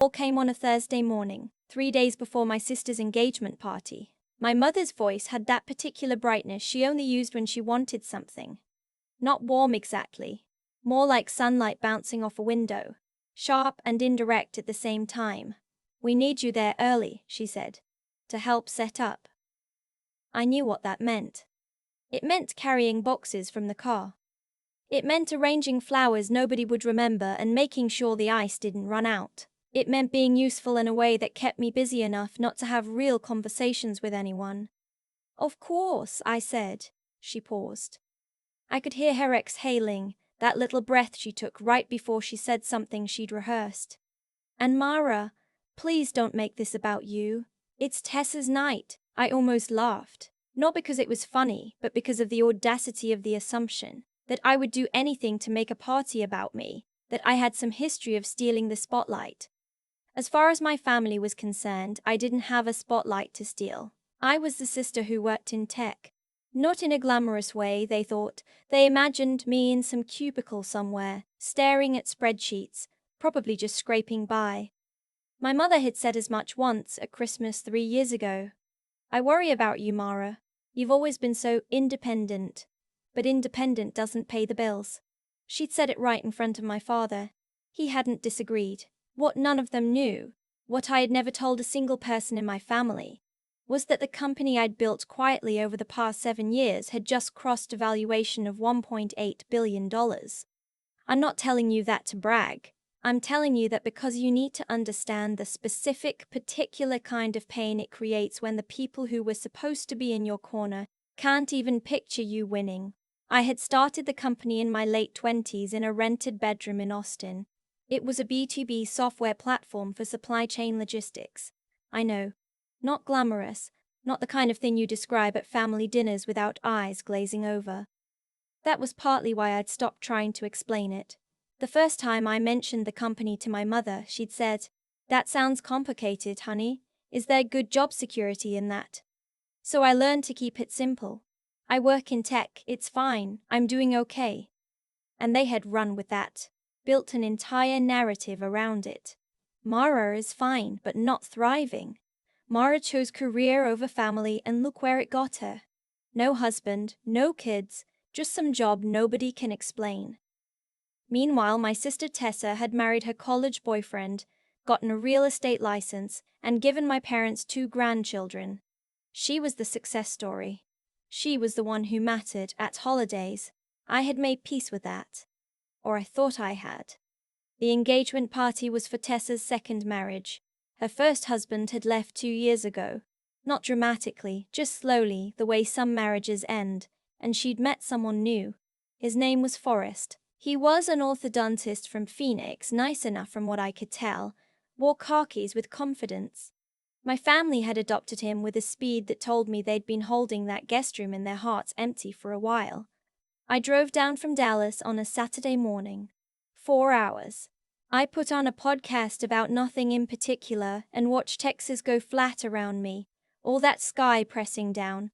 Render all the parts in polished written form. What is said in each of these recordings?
All came on a Thursday morning, 3 days before my sister's engagement party. My mother's voice had that particular brightness she only used when she wanted something. Not warm exactly, more like sunlight bouncing off a window, sharp and indirect at the same time. "We need you there early," she said, "to help set up." I knew what that meant. It meant carrying boxes from the car. It meant arranging flowers nobody would remember and making sure the ice didn't run out. It meant being useful in a way that kept me busy enough not to have real conversations with anyone. "Of course," I said. She paused. I could hear her exhaling, that little breath she took right before she said something she'd rehearsed. "And Mara, please don't make this about you. It's Tessa's night." I almost laughed, not because it was funny, but because of the audacity of the assumption that I would do anything to make a party about me, that I had some history of stealing the spotlight. As far as my family was concerned, I didn't have a spotlight to steal. I was the sister who worked in tech. Not in a glamorous way, they thought. They imagined me in some cubicle somewhere, staring at spreadsheets, probably just scraping by. My mother had said as much once at Christmas 3 years ago. "I worry about you, Mara. You've always been so independent. But independent doesn't pay the bills." She'd said it right in front of my father. He hadn't disagreed. What none of them knew, what I had never told a single person in my family, was that the company I'd built quietly over the past 7 years had just crossed a valuation of $1.8 billion. I'm not telling you that to brag. I'm telling you that because you need to understand the specific, particular kind of pain it creates when the people who were supposed to be in your corner can't even picture you winning. I had started the company in my late 20s in a rented bedroom in Austin. It was a B2B software platform for supply chain logistics. I know, not glamorous, not the kind of thing you describe at family dinners without eyes glazing over. That was partly why I'd stopped trying to explain it. The first time I mentioned the company to my mother, she'd said, "That sounds complicated, honey. Is there good job security in that?" So I learned to keep it simple. "I work in tech, it's fine, I'm doing okay." And they had run with that, built an entire narrative around it. Mara is fine, but not thriving. Mara chose career over family, and look where it got her. No husband, no kids, just some job nobody can explain. Meanwhile, my sister Tessa had married her college boyfriend, gotten a real estate license, and given my parents 2 grandchildren. She was the success story. She was the one who mattered at holidays. I had made peace with that. Or I thought I had. The engagement party was for Tessa's second marriage. Her first husband had left 2 years ago. Not dramatically, just slowly, the way some marriages end, and she'd met someone new. His name was Forrest. He was an orthodontist from Phoenix, nice enough from what I could tell, wore khakis with confidence. My family had adopted him with a speed that told me they'd been holding that guest room in their hearts empty for a while. I drove down from Dallas on a Saturday morning. 4 hours. I put on a podcast about nothing in particular and watched Texas go flat around me, all that sky pressing down.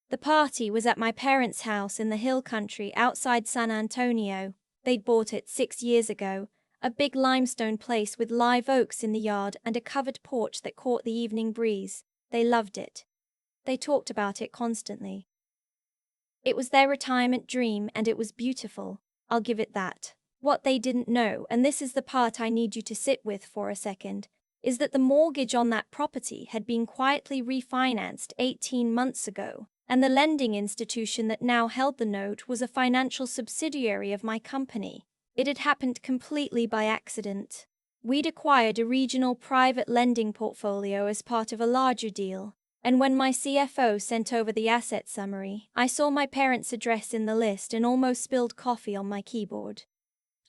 The party was at my parents' house in the hill country outside San Antonio. They'd bought it 6 years ago, a big limestone place with live oaks in the yard and a covered porch that caught the evening breeze. They loved it. They talked about it constantly. It was their retirement dream, and it was beautiful. I'll give it that. What they didn't know, and this is the part I need you to sit with for a second, is that the mortgage on that property had been quietly refinanced 18 months ago, and the lending institution that now held the note was a financial subsidiary of my company. It had happened completely by accident. We'd acquired a regional private lending portfolio as part of a larger deal, and when my CFO sent over the asset summary, I saw my parents' address in the list and almost spilled coffee on my keyboard.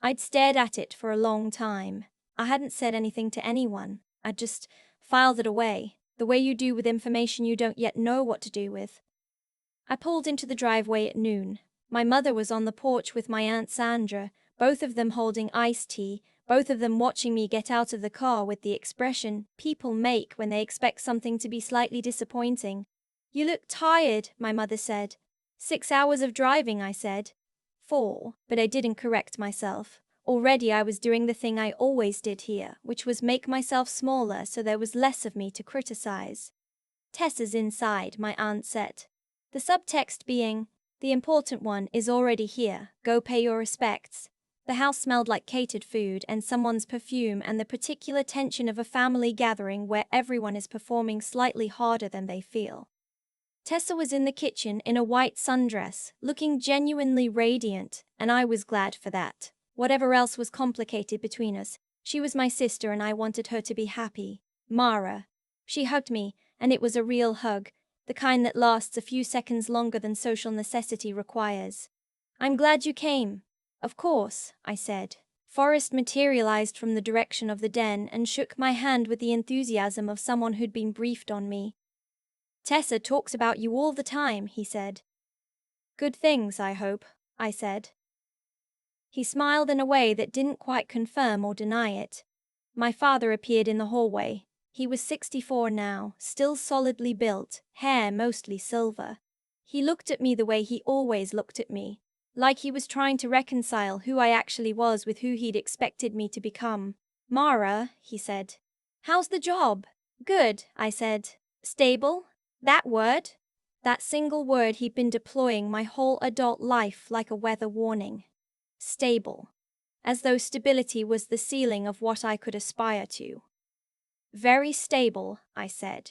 I'd stared at it for a long time. I hadn't said anything to anyone. I'd just filed it away, the way you do with information you don't yet know what to do with. I pulled into the driveway at noon. My mother was on the porch with my Aunt Sandra, both of them holding iced tea, both of them watching me get out of the car with the expression people make when they expect something to be slightly disappointing. "You look tired," my mother said. 6 hours of driving, I said. 4, but I didn't correct myself. Already I was doing the thing I always did here, which was make myself smaller so there was less of me to criticize. Tessa's inside, my aunt said. The subtext being, the important one is already here, go pay your respects. The house smelled like catered food and someone's perfume and the particular tension of a family gathering where everyone is performing slightly harder than they feel. Tessa was in the kitchen in a white sundress, looking genuinely radiant, and I was glad for that. Whatever else was complicated between us, she was my sister and I wanted her to be happy. Mara. She hugged me, and it was a real hug, the kind that lasts a few seconds longer than social necessity requires. I'm glad you came. Of course, I said. Forrest materialized from the direction of the den and shook my hand with the enthusiasm of someone who'd been briefed on me. Tessa talks about you all the time, he said. Good things, I hope, I said. He smiled in a way that didn't quite confirm or deny it. My father appeared in the hallway. He was 64 now, still solidly built, hair mostly silver. He looked at me the way he always looked at me, like he was trying to reconcile who I actually was with who he'd expected me to become. Mara, he said. How's the job? Good, I said. Stable? That word? That single word he'd been deploying my whole adult life like a weather warning. Stable. As though stability was the ceiling of what I could aspire to. Very stable, I said.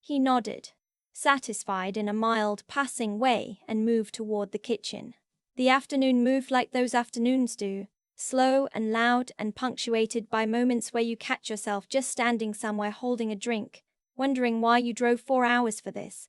He nodded, satisfied in a mild, passing way, and moved toward the kitchen. The afternoon moved like those afternoons do, slow and loud and punctuated by moments where you catch yourself just standing somewhere holding a drink, wondering why you drove 4 hours for this.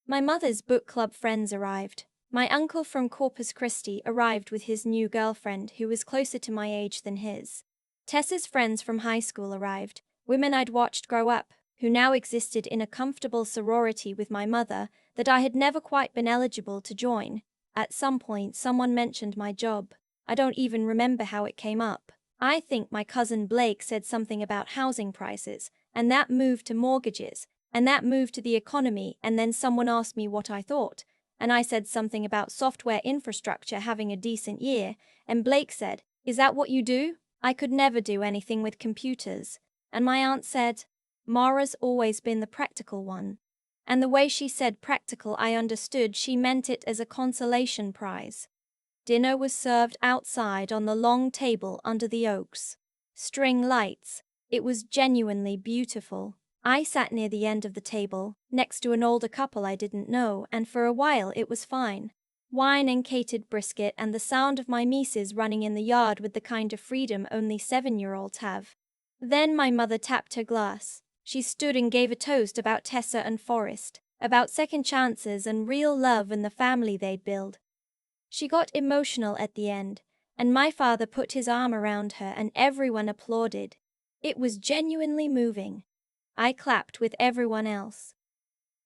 My mother's book club friends arrived. My uncle from Corpus Christi arrived with his new girlfriend who was closer to my age than his. Tessa's friends from high school arrived, women I'd watched grow up, who now existed in a comfortable sorority with my mother that I had never quite been eligible to join. At some point someone mentioned my job. I don't even remember how it came up. I think my cousin Blake said something about housing prices, and that moved to mortgages, and that moved to the economy, and then someone asked me what I thought. And I said something about software infrastructure having a decent year, and Blake said, "Is that what you do?" I could never do anything with computers. And my aunt said, "Mara's always been the practical one." And the way she said practical, I understood she meant it as a consolation prize. Dinner was served outside on the long table under the oaks. String lights. It was genuinely beautiful. I sat near the end of the table, next to an older couple I didn't know, and for a while it was fine. Wine and catered brisket and the sound of my nieces running in the yard with the kind of freedom only 7-year-olds have. Then my mother tapped her glass. She stood and gave a toast about Tessa and Forrest, about second chances and real love and the family they'd build. She got emotional at the end, and my father put his arm around her and everyone applauded. It was genuinely moving. I clapped with everyone else.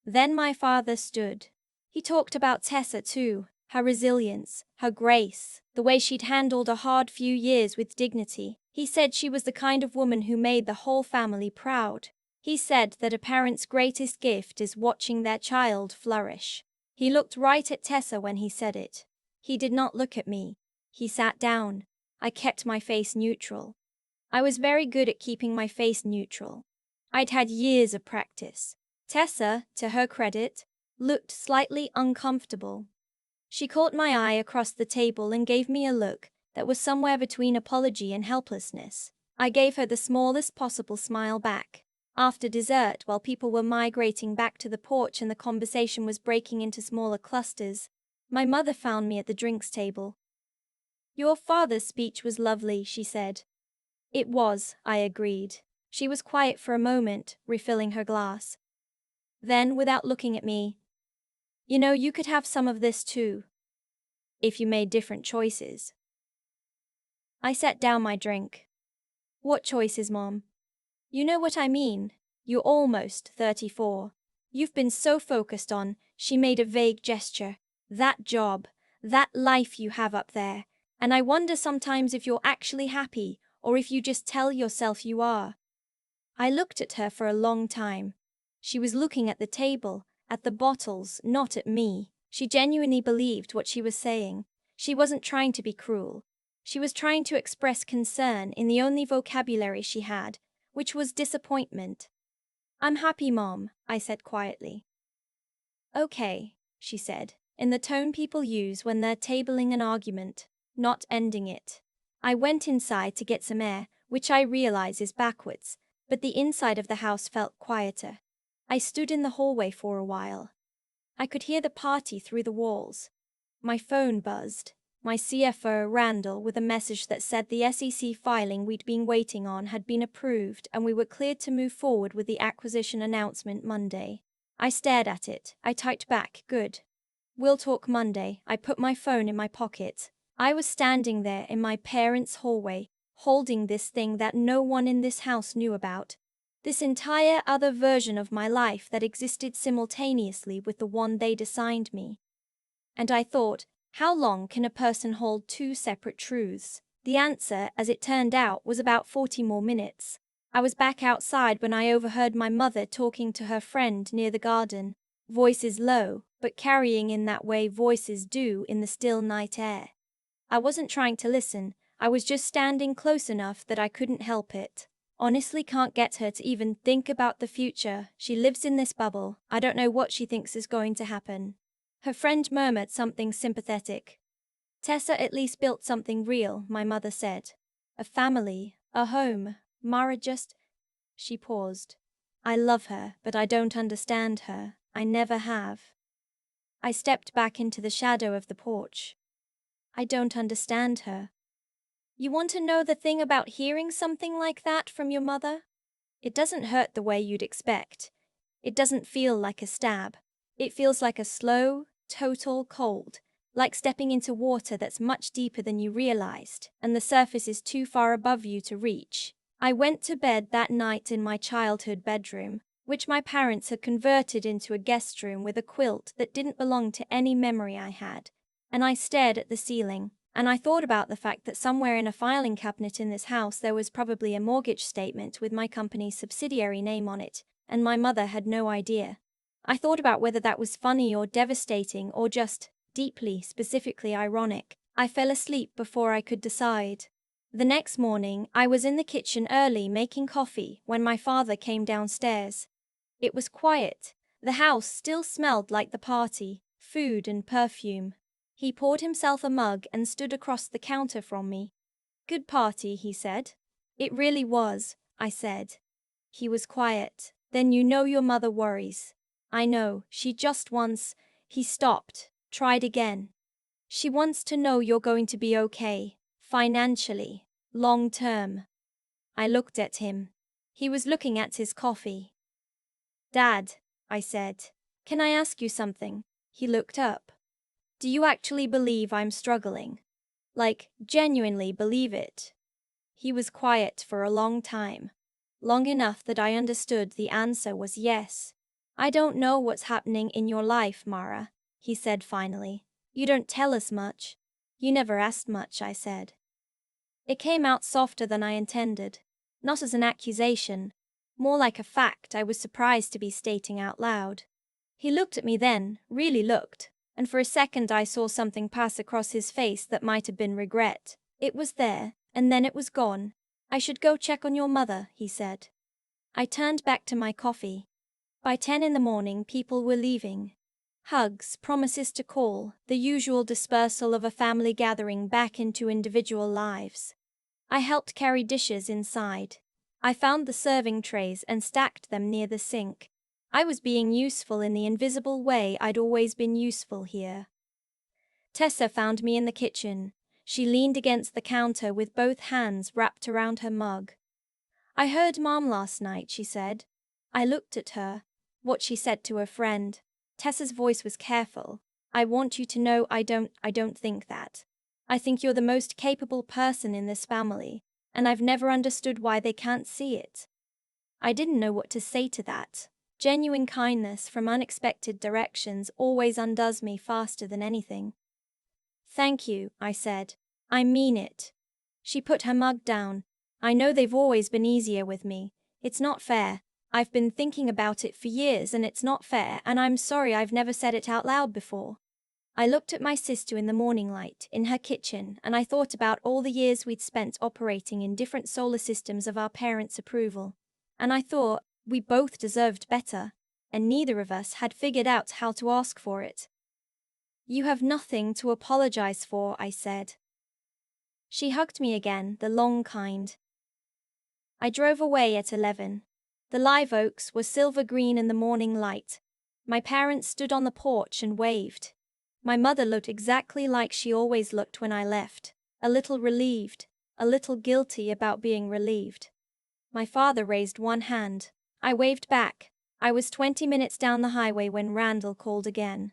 Then my father stood. He talked about Tessa too, her resilience, her grace, the way she'd handled a hard few years with dignity. He said she was the kind of woman who made the whole family proud. He said that a parent's greatest gift is watching their child flourish. He looked right at Tessa when he said it. He did not look at me. He sat down. I kept my face neutral. I was very good at keeping my face neutral. I'd had years of practice. Tessa, to her credit, looked slightly uncomfortable. She caught my eye across the table and gave me a look that was somewhere between apology and helplessness. I gave her the smallest possible smile back. After dessert, while people were migrating back to the porch and the conversation was breaking into smaller clusters, my mother found me at the drinks table. "Your father's speech was lovely," she said. "It was," I agreed. She was quiet for a moment, refilling her glass. Then, without looking at me, "You know, you could have some of this too, if you made different choices." I set down my drink. "What choices, Mom?" "You know what I mean. You're almost 34. You've been so focused on," she made a vague gesture, "that job, that life you have up there, and I wonder sometimes if you're actually happy, or if you just tell yourself you are." I looked at her for a long time. She was looking at the table, at the bottles, not at me. She genuinely believed what she was saying. She wasn't trying to be cruel. She was trying to express concern in the only vocabulary she had, which was disappointment. "I'm happy, Mom," I said quietly. "Okay," she said, in the tone people use when they're tabling an argument, not ending it. I went inside to get some air, which I realize is backwards, but the inside of the house felt quieter. I stood in the hallway for a while. I could hear the party through the walls. My phone buzzed. My CFO, Randall, with a message that said the SEC filing we'd been waiting on had been approved and we were cleared to move forward with the acquisition announcement Monday. I stared at it. I typed back, "Good. We'll talk Monday." I put my phone in my pocket. I was standing there in my parents' hallway, holding this thing that no one in this house knew about. This entire other version of my life that existed simultaneously with the one they'd assigned me. And I thought, how long can a person hold two separate truths? The answer, as it turned out, was about 40 more minutes. I was back outside when I overheard my mother talking to her friend near the garden. Voices low, but carrying in that way voices do in the still night air. I wasn't trying to listen, I was just standing close enough that I couldn't help it. Honestly can't get her to even think about the future. She lives in this bubble. I don't know what she thinks is going to happen. Her friend murmured something sympathetic. "Tessa at least built something real," my mother said. "A family, a home. Mara just..." She paused. "I love her, but I don't understand her. I never have." I stepped back into the shadow of the porch. "I don't understand her." "You want to know the thing about hearing something like that from your mother? It doesn't hurt the way you'd expect. It doesn't feel like a stab. It feels like a slow, total cold, like stepping into water that's much deeper than you realized, and the surface is too far above you to reach." I went to bed that night in my childhood bedroom, which my parents had converted into a guest room with a quilt that didn't belong to any memory I had, and I stared at the ceiling, and I thought about the fact that somewhere in a filing cabinet in this house there was probably a mortgage statement with my company's subsidiary name on it, and my mother had no idea. I thought about whether that was funny or devastating or just deeply, specifically ironic. I fell asleep before I could decide. The next morning, I was in the kitchen early making coffee when my father came downstairs. It was quiet. The house still smelled like the party, food and perfume. He poured himself a mug and stood across the counter from me. "Good party," he said. "It really was," I said. He was quiet. "Then you know your mother worries." "I know, she just wants..." He stopped, tried again. "She wants to know you're going to be okay, financially, long term." I looked at him. He was looking at his coffee. "Dad," I said, "can I ask you something?" He looked up. "Do you actually believe I'm struggling? Like, genuinely believe it?" He was quiet for a long time. Long enough that I understood the answer was yes. "I don't know what's happening in your life, Mara," he said finally. "You don't tell us much." "You never asked much," I said. It came out softer than I intended. Not as an accusation. More like a fact I was surprised to be stating out loud. He looked at me then, really looked, and for a second I saw something pass across his face that might have been regret. It was there, and then it was gone. "I should go check on your mother," he said. I turned back to my coffee. By 10 in the morning, people were leaving. Hugs, promises to call, the usual dispersal of a family gathering back into individual lives. I helped carry dishes inside. I found the serving trays and stacked them near the sink. I was being useful in the invisible way I'd always been useful here. Tessa found me in the kitchen. She leaned against the counter with both hands wrapped around her mug. "I heard Mom last night," she said. I looked at her. What she said to her friend. Tessa's voice was careful. "I want you to know I don't think that. I think you're the most capable person in this family, and I've never understood why they can't see it." I didn't know what to say to that. Genuine kindness from unexpected directions always undoes me faster than anything. "Thank you," I said. "I mean it." She put her mug down. "I know they've always been easier with me. It's not fair. I've been thinking about it for years and it's not fair, and I'm sorry I've never said it out loud before." I looked at my sister in the morning light, in her kitchen, and I thought about all the years we'd spent operating in different solar systems of our parents' approval. And I thought, we both deserved better, and neither of us had figured out how to ask for it. "You have nothing to apologize for," I said. She hugged me again, the long kind. I drove away at 11. The live oaks were silver green in the morning light. My parents stood on the porch and waved. My mother looked exactly like she always looked when I left, a little relieved, a little guilty about being relieved. My father raised one hand. I waved back. I was 20 minutes down the highway when Randall called again.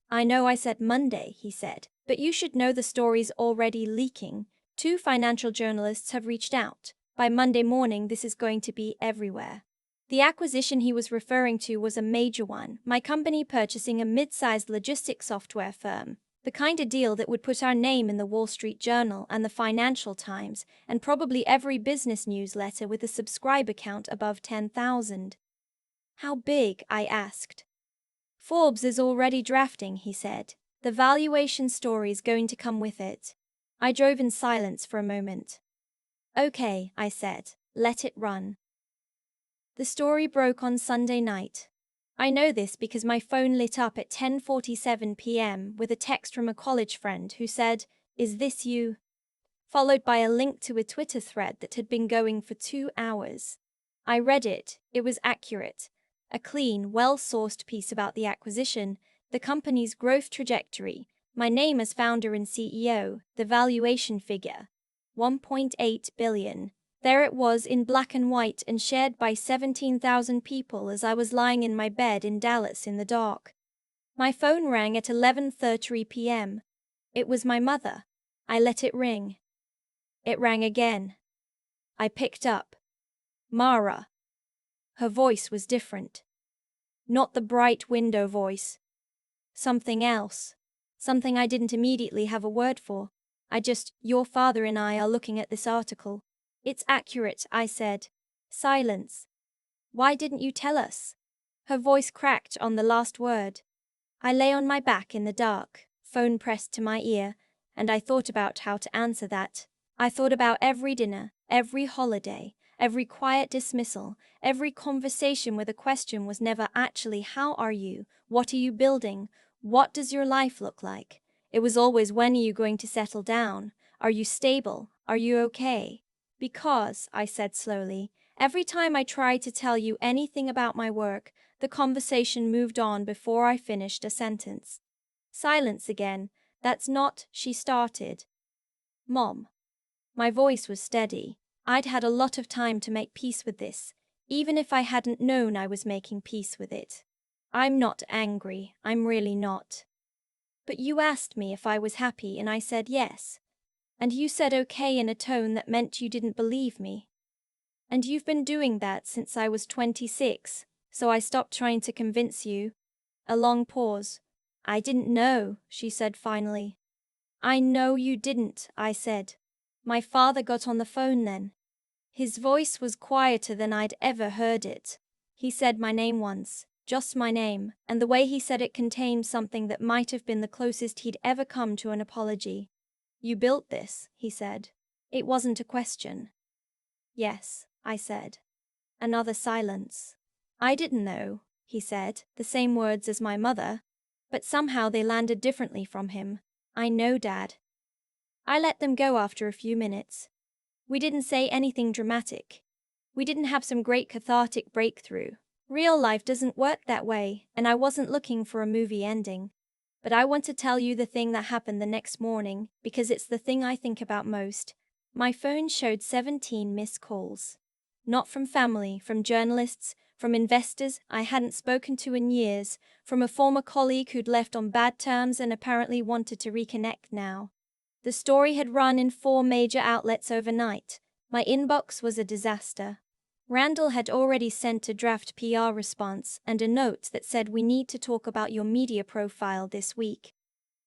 "I know I said Monday," he said, "but you should know the story's already leaking. 2 financial journalists have reached out. By Monday morning, this is going to be everywhere." The acquisition he was referring to was a major one, my company purchasing a mid-sized logistics software firm, the kind of deal that would put our name in the Wall Street Journal and the Financial Times, and probably every business newsletter with a subscriber count above 10,000. "How big?" I asked. "Forbes is already drafting," he said. "The valuation story's going to come with it." I drove in silence for a moment. "Okay," I said, "let it run." The story broke on Sunday night. I know this because my phone lit up at 10:47 p.m. with a text from a college friend who said, "Is this you?" followed by a link to a Twitter thread that had been going for 2 hours. I read it. It was accurate. A clean, well-sourced piece about the acquisition, the company's growth trajectory, my name as founder and CEO, the valuation figure, $1.8 billion. There it was in black and white and shared by 17,000 people as I was lying in my bed in Dallas in the dark. My phone rang at 11:30 p.m. It was my mother. I let it ring. It rang again. I picked up. "Mara." Her voice was different. Not the bright window voice. Something else. Something I didn't immediately have a word for. "Your father and I are looking at this article." "It's accurate," I said. Silence. "Why didn't you tell us?" Her voice cracked on the last word. I lay on my back in the dark, phone pressed to my ear, and I thought about how to answer that. I thought about every dinner, every holiday, every quiet dismissal, every conversation where the question was never actually "How are you? What are you building? What does your life look like?" It was always "When are you going to settle down? Are you stable? Are you okay?" "Because," I said slowly, "every time I tried to tell you anything about my work, the conversation moved on before I finished a sentence." Silence again. "That's not," she started. "Mom." My voice was steady. I'd had a lot of time to make peace with this, even if I hadn't known I was making peace with it. "I'm not angry, I'm really not. But you asked me if I was happy and I said yes. And you said okay in a tone that meant you didn't believe me. And you've been doing that since I was 26, so I stopped trying to convince you." A long pause. "I didn't know," she said finally. "I know you didn't," I said. My father got on the phone then. His voice was quieter than I'd ever heard it. He said my name once, just my name, and the way he said it contained something that might have been the closest he'd ever come to an apology. "You built this," he said. It wasn't a question. "Yes," I said. Another silence. "I didn't know," he said, the same words as my mother, but somehow they landed differently from him. "I know, Dad." I let them go after a few minutes. We didn't say anything dramatic. We didn't have some great cathartic breakthrough. Real life doesn't work that way, and I wasn't looking for a movie ending. But I want to tell you the thing that happened the next morning, because it's the thing I think about most. My phone showed 17 missed calls. Not from family, from journalists, from investors I hadn't spoken to in years, from a former colleague who'd left on bad terms and apparently wanted to reconnect now. The story had run in 4 major outlets overnight. My inbox was a disaster. Randall had already sent a draft PR response and a note that said "We need to talk about your media profile this week."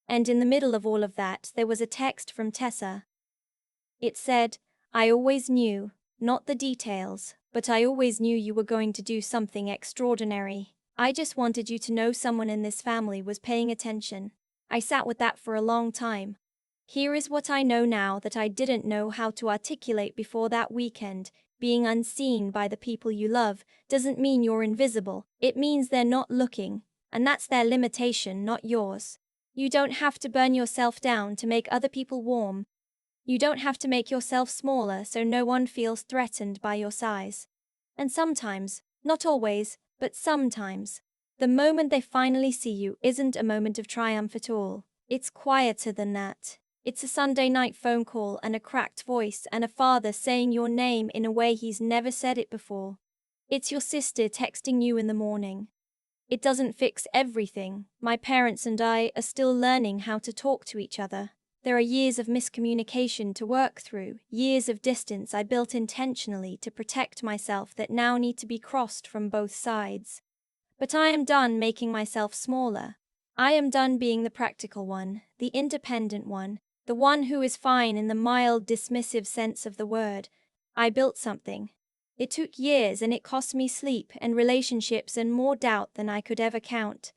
And in the middle of all of that, there was a text from Tessa. It said, "I always knew, not the details, but I always knew you were going to do something extraordinary. I just wanted you to know someone in this family was paying attention." I sat with that for a long time. Here is what I know now that I didn't know how to articulate before that weekend. Being unseen by the people you love doesn't mean you're invisible, it means they're not looking, and that's their limitation, not yours. You don't have to burn yourself down to make other people warm. You don't have to make yourself smaller so no one feels threatened by your size. And sometimes, not always, but sometimes, the moment they finally see you isn't a moment of triumph at all. It's quieter than that. It's a Sunday night phone call and a cracked voice and a father saying your name in a way he's never said it before. It's your sister texting you in the morning. It doesn't fix everything. My parents and I are still learning how to talk to each other. There are years of miscommunication to work through, years of distance I built intentionally to protect myself that now need to be crossed from both sides. But I am done making myself smaller. I am done being the practical one, the independent one, the one who is fine in the mild, dismissive sense of the word. I built something. It took years and it cost me sleep and relationships and more doubt than I could ever count.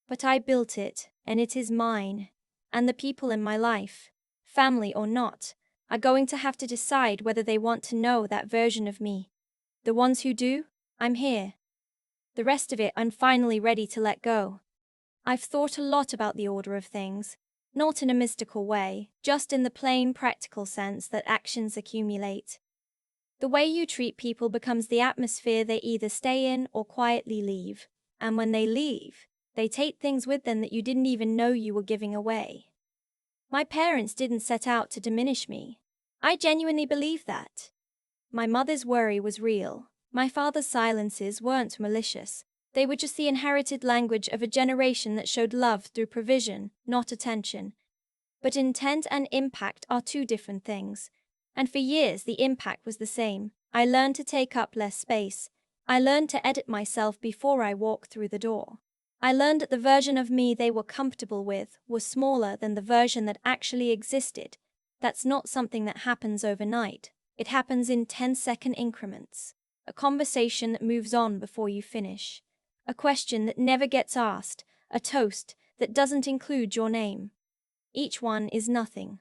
But I built it, and it is mine. And the people in my life, family or not, are going to have to decide whether they want to know that version of me. The ones who do, I'm here. The rest of it I'm finally ready to let go. I've thought a lot about the order of things, not in a mystical way, just in the plain practical sense that actions accumulate. The way you treat people becomes the atmosphere they either stay in or quietly leave, and when they leave, they take things with them that you didn't even know you were giving away. My parents didn't set out to diminish me. I genuinely believe that. My mother's worry was real. My father's silences weren't malicious. They were just the inherited language of a generation that showed love through provision, not attention. But intent and impact are two different things. And for years the impact was the same. I learned to take up less space. I learned to edit myself before I walked through the door. I learned that the version of me they were comfortable with was smaller than the version that actually existed. That's not something that happens overnight. It happens in 10-second increments. A conversation that moves on before you finish. A question that never gets asked. A toast that doesn't include your name. Each one is nothing.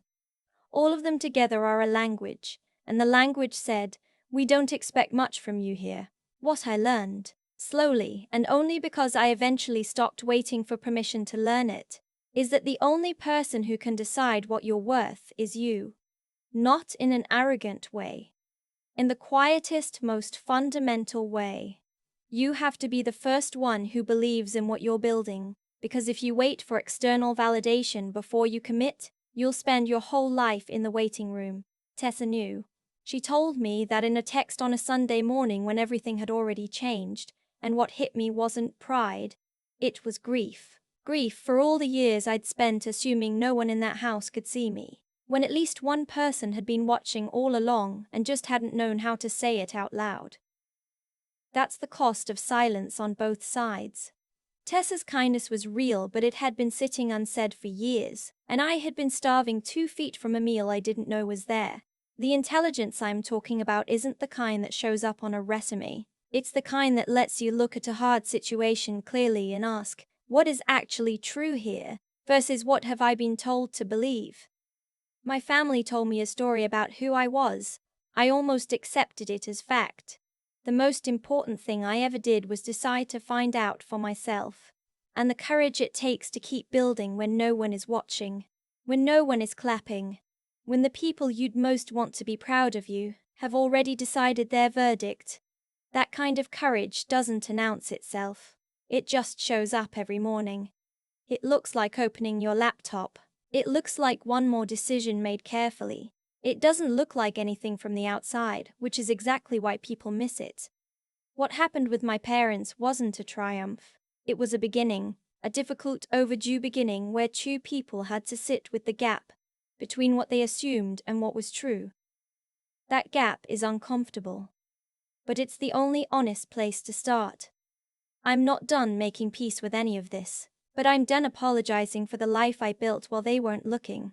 All of them together are a language, and the language said, "We don't expect much from you here." What I learned, slowly and only because I eventually stopped waiting for permission to learn it, is that the only person who can decide what you're worth is you. Not in an arrogant way. In the quietest, most fundamental way. You have to be the first one who believes in what you're building, because if you wait for external validation before you commit, you'll spend your whole life in the waiting room. Tessa knew. She told me that in a text on a Sunday morning when everything had already changed, and what hit me wasn't pride. It was grief. Grief for all the years I'd spent assuming no one in that house could see me, when at least one person had been watching all along and just hadn't known how to say it out loud. That's the cost of silence on both sides. Tessa's kindness was real, but it had been sitting unsaid for years, and I had been starving 2 feet from a meal I didn't know was there. The intelligence I'm talking about isn't the kind that shows up on a resume. It's the kind that lets you look at a hard situation clearly and ask, what is actually true here, versus what have I been told to believe? My family told me a story about who I was. I almost accepted it as fact. The most important thing I ever did was decide to find out for myself. And the courage it takes to keep building when no one is watching, when no one is clapping, when the people you'd most want to be proud of you have already decided their verdict. That kind of courage doesn't announce itself. It just shows up every morning. It looks like opening your laptop. It looks like one more decision made carefully. It doesn't look like anything from the outside, which is exactly why people miss it. What happened with my parents wasn't a triumph. It was a beginning, a difficult, overdue beginning where 2 people had to sit with the gap between what they assumed and what was true. That gap is uncomfortable. But it's the only honest place to start. I'm not done making peace with any of this, but I'm done apologizing for the life I built while they weren't looking.